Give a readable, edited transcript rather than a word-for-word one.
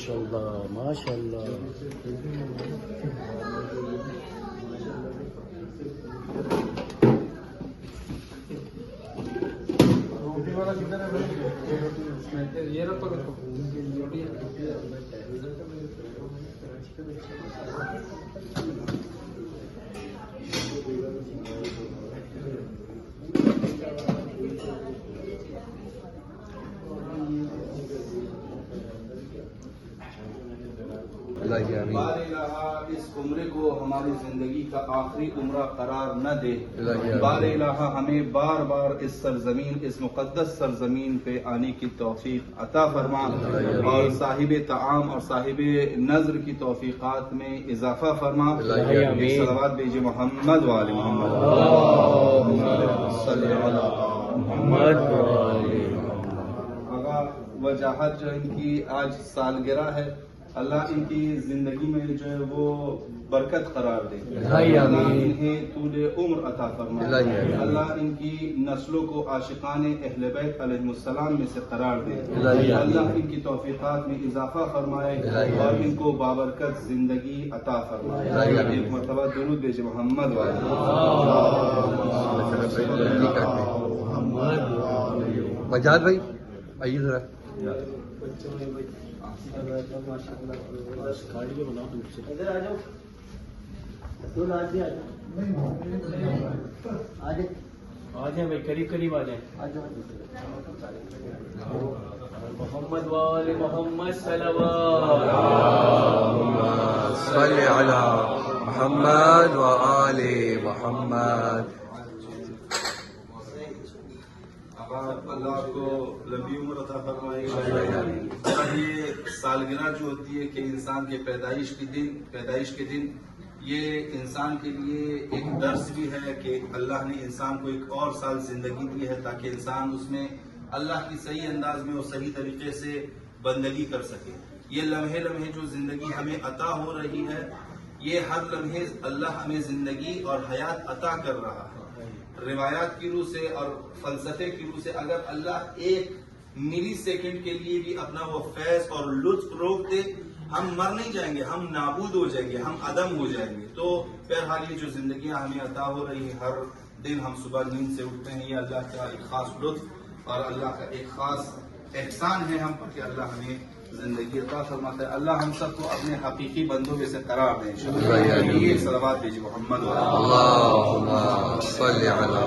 ماشاءاللہ ماشاءاللہ. بار الہ اس عمرے کو ہماری زندگی کا آخری عمرہ قرار نہ دے. بار الہ ہمیں بار بار اس سرزمین، اس مقدس سرزمین پہ آنے کی توفیق عطا فرما، اور صاحب طعام اور صاحب نظر کی توفیقات میں اضافہ فرما. صلوات بیجے محمد وآل محمد. صلی علی محمد. آغا وجاہت جو ان کی آج سالگرہ ہے، اللہ ان کی زندگی میں جو ہے وہ برکت قرار دے. اللہ انہیں طول عمر عطا فرمائے. اللہ ان کی نسلوں کو عاشقان اہل بیت علیہ السلام میں سے قرار دے. اللہ ان کی توفیقات میں اضافہ فرمائے اور ان کو بابرکت زندگی عطا فرمائے. ایک مرتبہ درود بھیجے محمد والے. وجاہت بھائی آئیے ذرا. آ جائیں بھائی، قریب قریب آ جائیں. محمد وآل محمد صلوات. صلی علی محمد وآل محمد. اللہ آپ کو لمبی عمر عطا فرمائے. یہ سالگرہ جو ہوتی ہے کہ انسان کے پیدائش کے دن یہ انسان کے لیے ایک درس بھی ہے کہ اللہ نے انسان کو ایک اور سال زندگی دی ہے تاکہ انسان اس میں اللہ کی صحیح انداز میں اور صحیح طریقے سے بندگی کر سکے. یہ لمحے جو زندگی ہمیں عطا ہو رہی ہے، یہ ہر لمحے اللہ ہمیں زندگی اور حیات عطا کر رہا ہے. روایات کی روح سے اور فلسفے کی روح سے اگر اللہ ایک ملی سیکنڈ کے لیے بھی اپنا وہ فیض اور لطف روک دے، ہم مر نہیں جائیں گے، ہم نابود ہو جائیں گے، ہم عدم ہو جائیں گے. تو بہرحال یہ جو زندگیاں ہمیں عطا ہو رہی ہیں، ہر دن ہم صبح نیند سے اٹھتے ہیں، یہ اللہ کا ایک خاص لطف اور اللہ کا ایک خاص احسان ہے ہم پر کہ اللہ ہمیں زندگی عطا فرماتا ہے. اللہ ہم سب کو اپنے حقیقی بندوں میں سے قرار دے انشاءاللہ. یہ صلوات بھیجے محمد. اللہم صلی علی